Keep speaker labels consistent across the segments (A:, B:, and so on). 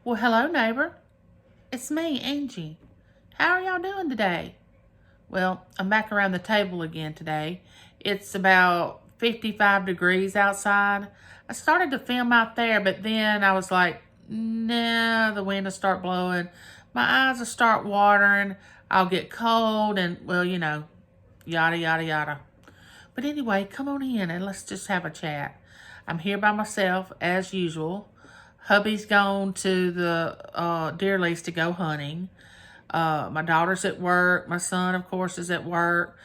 A: Well, hello, neighbor. It's me, Angie. How are y'all doing today? Well, I'm back around the table again today. It's about 55 degrees outside. I started to film out there, but then I was like, nah, the wind will start blowing. My eyes will start watering. I'll get cold and, well, yada, yada, yada. But anyway, come on in and let's just have a chat. I'm here by myself, as usual. Hubby's gone to the deer lease to go hunting. My daughter's at work. My son, of course, is at work.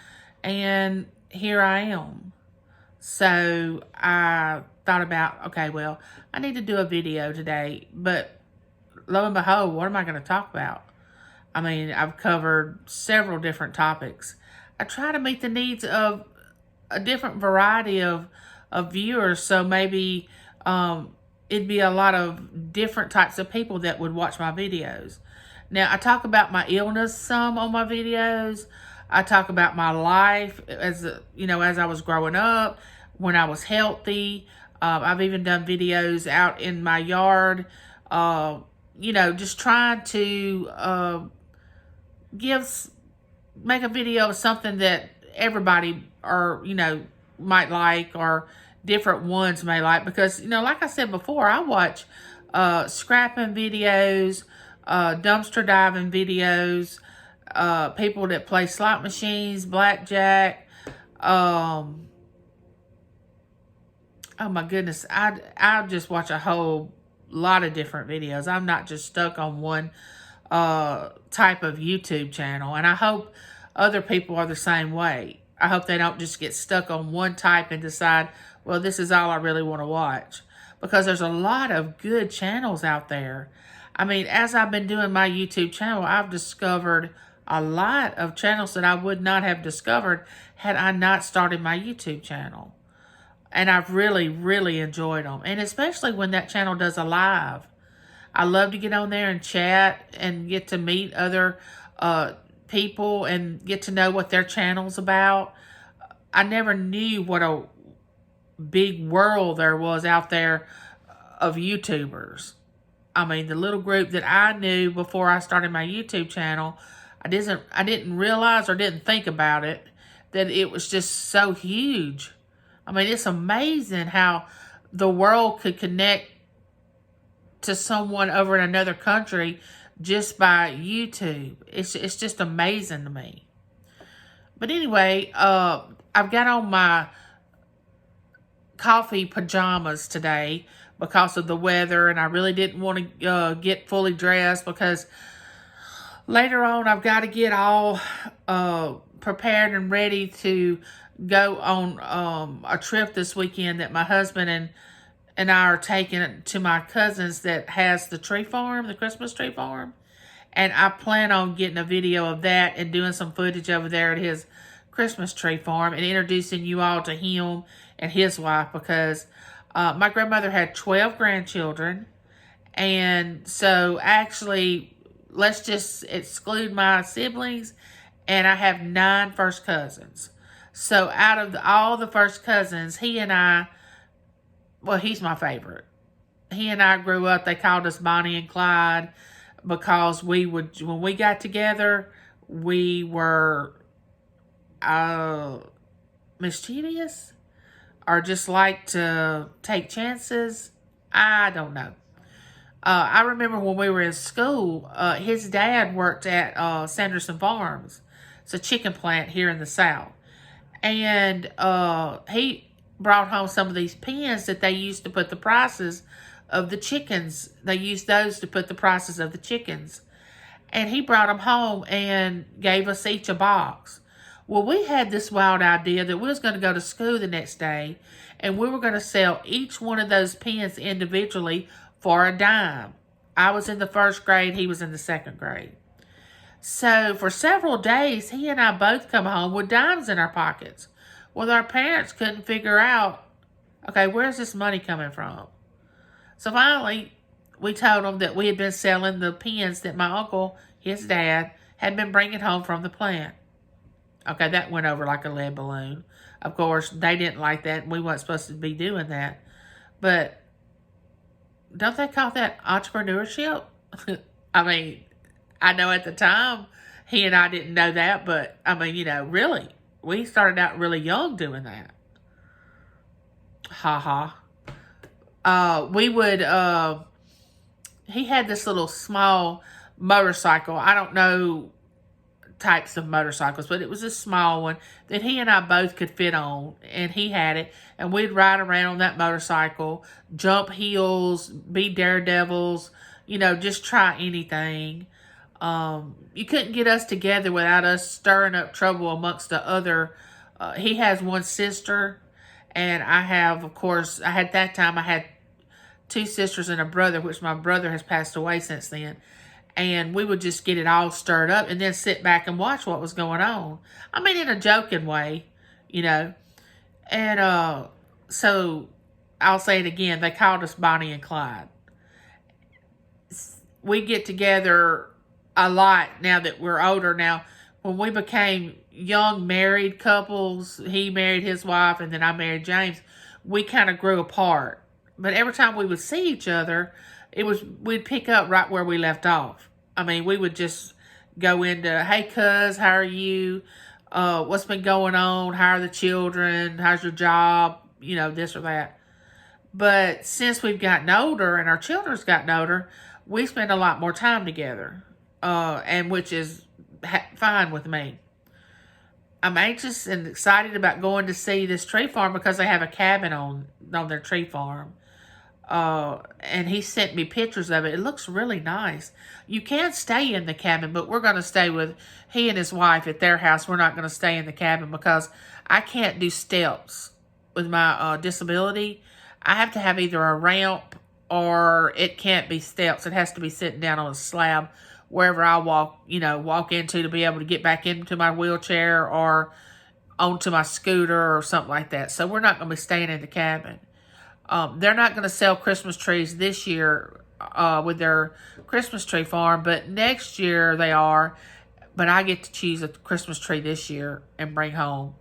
A: And here I am. So I thought about, okay, well, I need to do a video today. But lo and behold, what am I going to talk about? I mean, I've covered several different topics. I try to meet the needs of a different variety of viewers. So maybe it'd be a lot of different types of people that would watch my videos. Now, I talk about my illness some on my videos. I talk about my life as I was growing up, when I was healthy. I've even done videos out in my yard, just trying to make a video of something that everybody might like, or different ones may like, because like I said before, I watch scrapping videos, dumpster diving videos, people that play slot machines, blackjack. Oh my goodness, I just watch a whole lot of different videos. I'm not just stuck on one type of YouTube channel, and I hope other people are the same way. I hope they don't just get stuck on one type and decide, well, this is all I really want to watch. Because there's a lot of good channels out there. I mean, as I've been doing my YouTube channel, I've discovered a lot of channels that I would not have discovered had I not started my YouTube channel. And I've really, really enjoyed them. And especially when that channel does a live. I love to get on there and chat and get to meet other people and get to know what their channel's about. I never knew what a big world there was out there of YouTubers. I mean, the little group that I knew before I started my YouTube channel, I didn't realize or didn't think about it, that it was just so huge. I mean, it's amazing how the world could connect to someone over in another country just by YouTube. It's just amazing to me. But anyway, I've got on my coffee pajamas today because of the weather, and I really didn't want to get fully dressed because later on I've got to get all prepared and ready to go on a trip this weekend that my husband and I are taking to my cousin's that has the tree farm, the Christmas tree farm. And I plan on getting a video of that and doing some footage over there at his Christmas tree farm and introducing you all to him and his wife, because my grandmother had 12 grandchildren. And so actually, let's just exclude my siblings, and I have 9 first cousins. So out of all the first cousins, he and I, well, he's my favorite. He and I grew up, they called us Bonnie and Clyde, because when we got together, we were mischievous, or just like to take chances. I don't know. I remember when we were in school, his dad worked at Sanderson Farms. It's a chicken plant here in the South. And he brought home some of these pens that they used to put the prices of the chickens. They used those to put the prices of the chickens. And he brought them home and gave us each a box. Well, we had this wild idea that we was going to go to school the next day, and we were going to sell each one of those pens individually for a dime. I was in the 1st grade, he was in the 2nd grade. So for several days, he and I both come home with dimes in our pockets. Well, our parents couldn't figure out, okay, where's this money coming from? So finally, we told them that we had been selling the pens that my uncle, his dad, had been bringing home from the plant. Okay, that went over like a lead balloon. Of course, they didn't like that, and we weren't supposed to be doing that. But don't they call that entrepreneurship? I mean, I know at the time he and I didn't know that, but I mean, really, we started out really young doing that. Ha ha. We would, he had this little small motorcycle. I don't know types of motorcycles, but it was a small one that he and I both could fit on, and he had it, and we'd ride around on that motorcycle, jump hills, be daredevils, just try anything. You couldn't get us together without us stirring up trouble amongst the other. He has one sister, and I have, of course, I had two sisters and a brother, which my brother has passed away since then. And we would just get it all stirred up and then sit back and watch what was going on. I mean, in a joking way, And so I'll say it again. They called us Bonnie and Clyde. We get together a lot now that we're older. Now, when we became young married couples, he married his wife and then I married James, we kind of grew apart. But every time we would see each other, we'd pick up right where we left off. I mean, we would just go into, hey, cuz, how are you? What's been going on? How are the children? How's your job? This or that. But since we've gotten older and our children's gotten older, we spend a lot more time together, and which is fine with me. I'm anxious and excited about going to see this tree farm because they have a cabin on their tree farm. And he sent me pictures of it. It looks really nice. You can stay in the cabin, but we're going to stay with he and his wife at their house. We're not going to stay in the cabin because I can't do steps with my disability. I have to have either a ramp or it can't be steps. It has to be sitting down on a slab wherever I walk into to be able to get back into my wheelchair or onto my scooter or something like that. So we're not going to be staying in the cabin. They're not going to sell Christmas trees this year with their Christmas tree farm, but next year they are. But I get to choose a Christmas tree this year and bring home.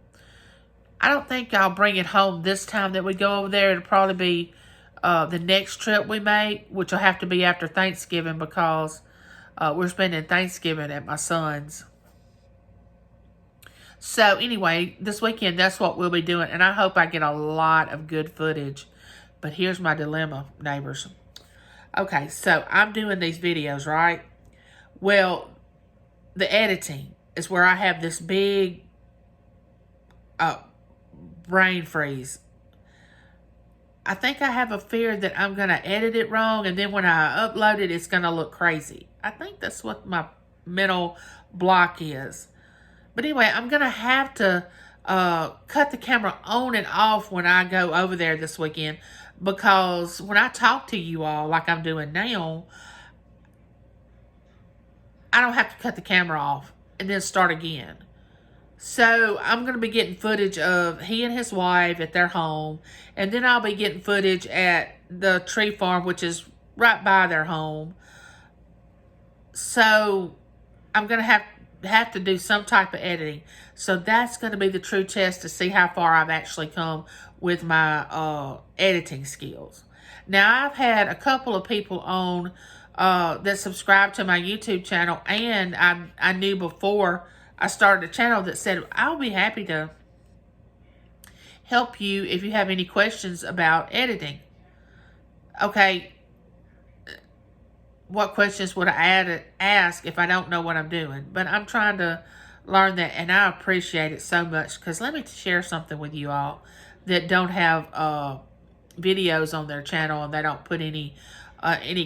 A: I don't think I'll bring it home this time that we go over there. It'll probably be the next trip we make, which will have to be after Thanksgiving because we're spending Thanksgiving at my son's. So anyway, this weekend, that's what we'll be doing. And I hope I get a lot of good footage. But here's my dilemma, neighbors. Okay, so I'm doing these videos, right? Well, the editing is where I have this big brain freeze. I think I have a fear that I'm going to edit it wrong, and then when I upload it, it's going to look crazy. I think that's what my mental block is. But anyway, I'm going to have to cut the camera on and off when I go over there this weekend, because when I talk to you all like I'm doing now, I don't have to cut the camera off and then start again. So I'm going to be getting footage of he and his wife at their home, and then I'll be getting footage at the tree farm, which is right by their home. So I'm going to have to do some type of editing. So that's going to be the true test to see how far I've actually come with my editing skills. Now, I've had a couple of people on that subscribe to my YouTube channel, and I knew before I started the channel that said, I'll be happy to help you if you have any questions about editing. Okay, what questions would I ask if I don't know what I'm doing? But I'm trying to learn that, and I appreciate it so much, because let me share something with you all that don't have videos on their channel and they don't put any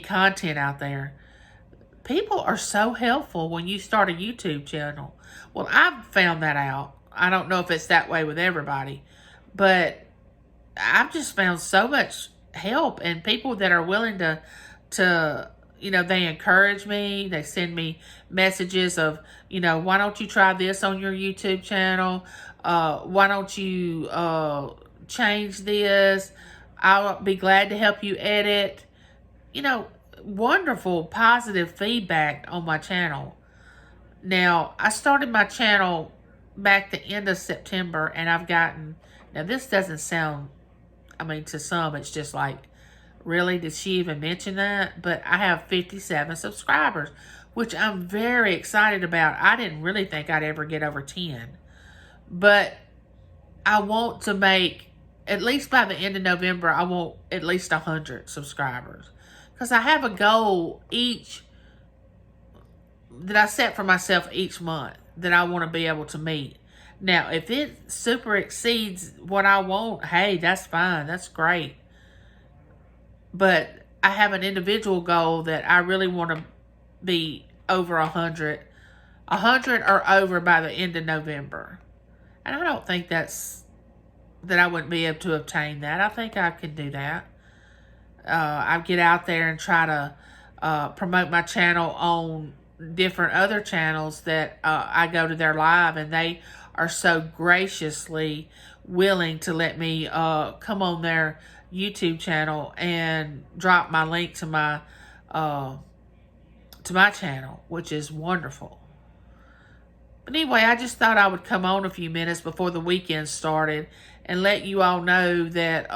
A: content out there. People are so helpful when you start a YouTube channel. Well, I've found that out. I don't know if it's that way with everybody, but I've just found so much help, and people that are willing to they encourage me. They send me messages of, why don't you try this on your YouTube channel? Why don't you change this? I'll be glad to help you edit. Wonderful, positive feedback on my channel. Now, I started my channel back the end of September, and I've gotten, now this doesn't sound, to some, it's just like really, did she even mention that? But I have 57 subscribers, which I'm very excited about. I didn't really think I'd ever get over 10. But I want to make, at least by the end of November, I want at least 100 subscribers. Because I have a goal that I set for myself each month that I want to be able to meet. Now, if it super exceeds what I want, hey, that's fine. That's great. But I have an individual goal that I really want to be over 100. 100 or over by the end of November. And I don't think that I wouldn't be able to obtain that. I think I could do that. I get out there and try to promote my channel on different other channels that I go to their live, and they are so graciously willing to let me come on their YouTube channel and drop my link to my channel, which is wonderful. But anyway, I just thought I would come on a few minutes before the weekend started and let you all know that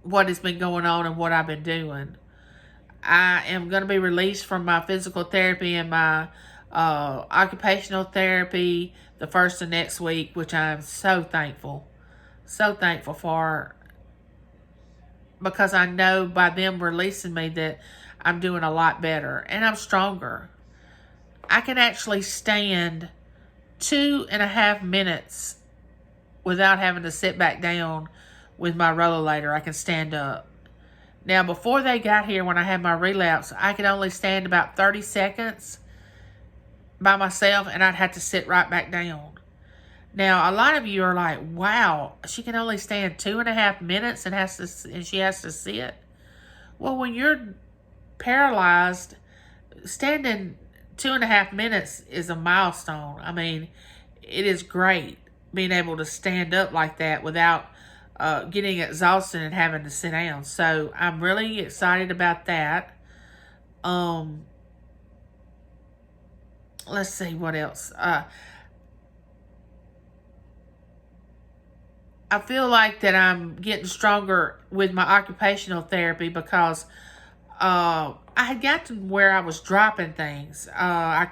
A: what has been going on and what I've been doing. I am going to be released from my physical therapy and my occupational therapy the first of next week, which I'm so thankful for, because I know by them releasing me that I'm doing a lot better and I'm stronger. I can actually stand 2.5 minutes without having to sit back down with my rollerblade. I can stand up. Now, before they got here, when I had my relapse, I could only stand about 30 seconds by myself, and I'd have to sit right back down. Now, a lot of you are like, wow, she can only stand 2.5 minutes and she has to sit. Well, when you're paralyzed, standing 2.5 minutes is a milestone. I mean, it is great being able to stand up like that without getting exhausted and having to sit down. So I'm really excited about that. Let's see what else. I feel like that I'm getting stronger with my occupational therapy because I had got to where I was dropping things. I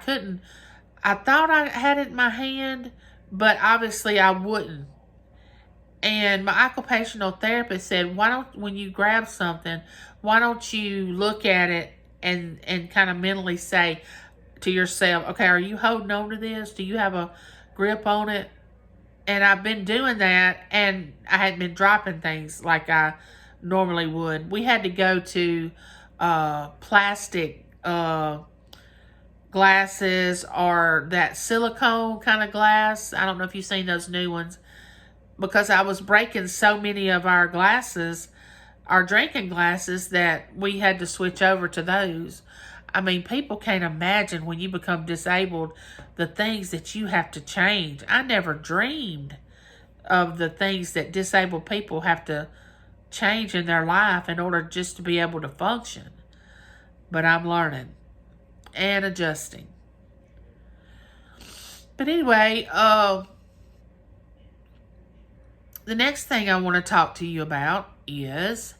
A: thought I had it in my hand, but obviously I wouldn't. And my occupational therapist said, when you grab something, why don't you look at it and kind of mentally say to yourself, okay, are you holding on to this? Do you have a grip on it? And I've been doing that, and I had been dropping things like I normally would. We had to go to plastic glasses or that silicone kind of glass. I don't know if you've seen those new ones, because I was breaking so many of our glasses, our drinking glasses, that we had to switch over to those. I mean, people can't imagine when you become disabled the things that you have to change. I never dreamed of the things that disabled people have to change in their life in order just to be able to function. But I'm learning and adjusting. But anyway, the next thing I want to talk to you about is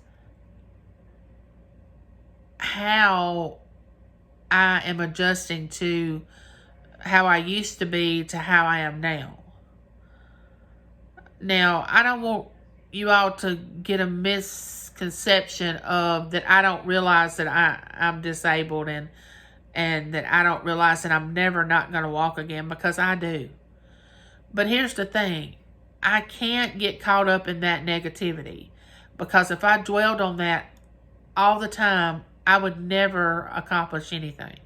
A: how I am adjusting to how I used to be to how I am now. Now, I don't want you all to get a misconception of that I don't realize that I'm disabled and that I don't realize that I'm never not going to walk again, because I do. But here's the thing. I can't get caught up in that negativity, because if I dwelled on that all the time, I would never accomplish anything.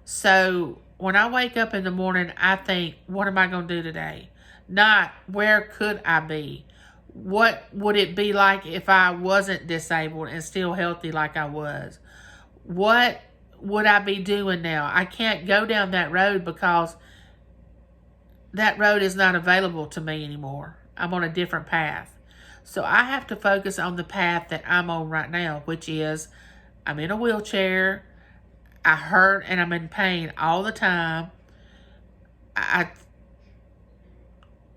A: So when I wake up in the morning, I think, what am I going to do today? Not where could I be? What would it be like if I wasn't disabled and still healthy like I was? What would I be doing now? I can't go down that road because that road is not available to me anymore. I'm on a different path. So I have to focus on the path that I'm on right now, which is I'm in a wheelchair. I hurt and I'm in pain all the time. I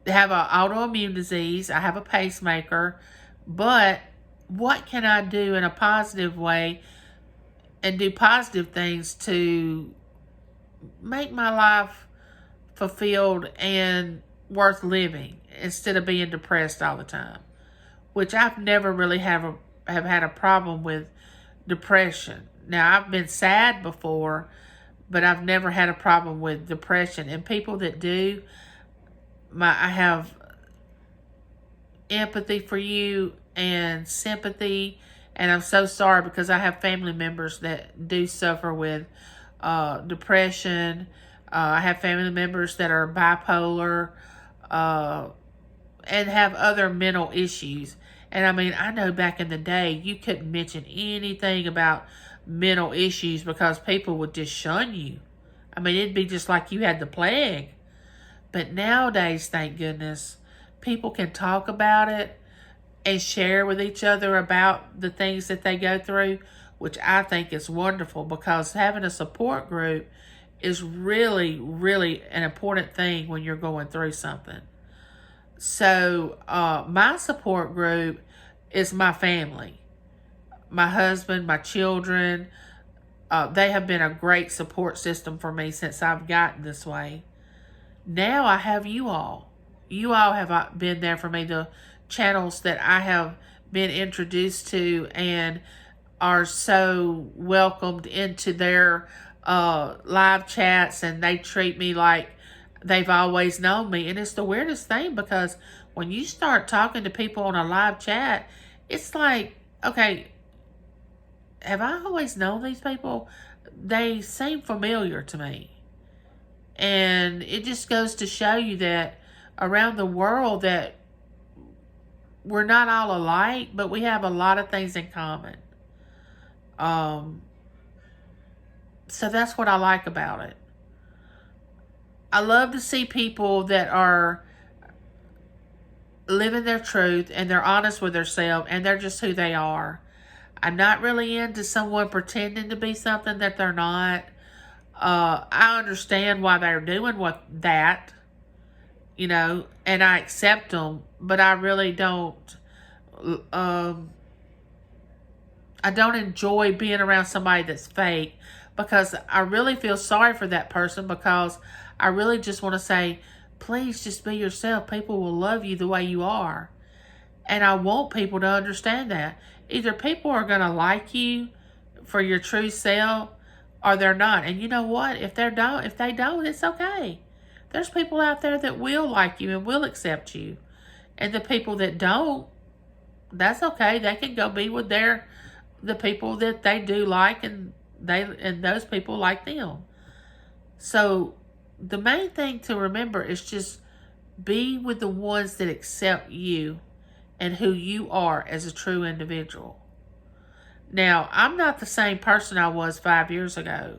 A: have an autoimmune disease. I have a pacemaker. But what can I do in a positive way and do positive things to make my life fulfilled and worth living instead of being depressed all the time, which I've never really have had a problem with depression. Now, I've been sad before, but I've never had a problem with depression. And people that do, I have empathy for you and sympathy, and I'm so sorry because I have family members that do suffer with depression. I have family members that are bipolar and have other mental issues. And I mean, I know back in the day, you couldn't mention anything about mental issues because people would just shun you. I mean, it'd be just like you had the plague. But nowadays, thank goodness, people can talk about it and share with each other about the things that they go through, which I think is wonderful because having a support group is really, really an important thing when you're going through something. So my support group is my family, my husband, my children. They have been a great support system for me since I've gotten this way. Now I have you all. You all have been there for me. The channels that I have been introduced to and are so welcomed into their live chats, and they treat me like they've always known me. And it's the weirdest thing because when you start talking to people on a live chat, it's like, okay, have I always known these people? They seem familiar to me. And it just goes to show you that around the world that we're not all alike, but we have a lot of things in common. So that's what I like about it. I love to see people that are living their truth and they're honest with themselves and they're just who they are. I'm not really into someone pretending to be something that they're not. I understand why they're doing that, and I accept them, but I really don't. I don't enjoy being around somebody that's fake because I really feel sorry for that person because I really just want to say, please just be yourself. People will love you the way you are. And I want people to understand that. Either people are going to like you for your true self or they're not. And you know what? If they don't, it's okay. There's people out there that will like you and will accept you. And the people that don't, that's okay. They can go be with the people that they do like, and those people like them. So the main thing to remember is just be with the ones that accept you and who you are as a true individual. Now, I'm not the same person I was 5 years ago.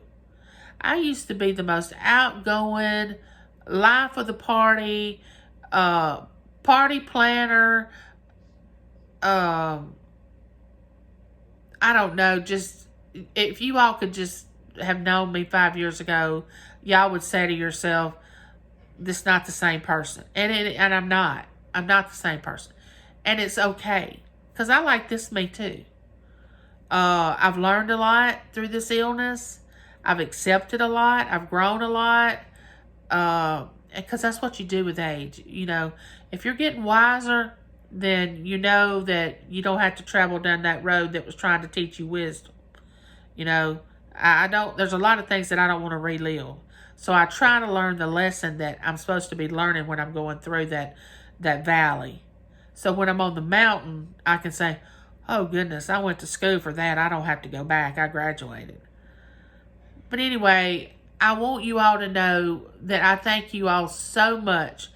A: I used to be the most outgoing, life of the party, party planner. I don't know, just if you all could just have known me 5 years ago, y'all would say to yourself, this is not the same person. And I'm not. I'm not the same person. And it's okay. Because I like this me too. I've learned a lot through this illness. I've accepted a lot. I've grown a lot. Because that's what you do with age. If you're getting wiser, then you know that you don't have to travel down that road that was trying to teach you wisdom. I don't, there's a lot of things that I don't want to relive. So I try to learn the lesson that I'm supposed to be learning when I'm going through that valley. So when I'm on the mountain, I can say, oh goodness, I went to school for that. I don't have to go back. I graduated. But anyway, I want you all to know that I thank you all so much.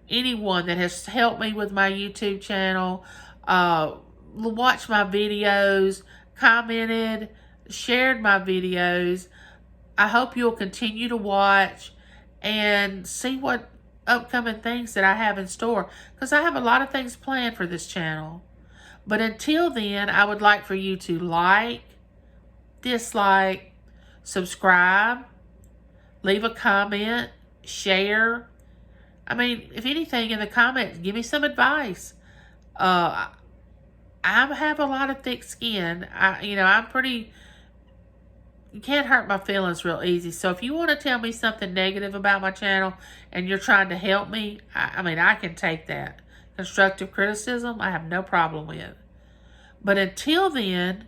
A: Anyone that has helped me with my YouTube channel, watched my videos, commented, shared my videos. I hope you'll continue to watch and see what upcoming things that I have in store, because I have a lot of things planned for this channel. But until then, I would like for you to like, dislike, subscribe, leave a comment, share. I mean, if anything in the comments, give me some advice. I I have a lot of thick skin. I'm pretty, you can't hurt my feelings real easy. So if you want to tell me something negative about my channel and you're trying to help me, I can take that. Constructive criticism, I have no problem with. But until then,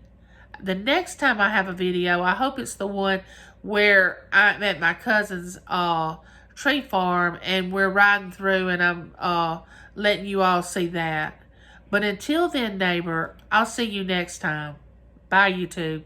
A: the next time I have a video, I hope it's the one where I'm at my cousin's tree farm and we're riding through, and I'm letting you all see that. But until then, neighbor, I'll see you next time. Bye, YouTube.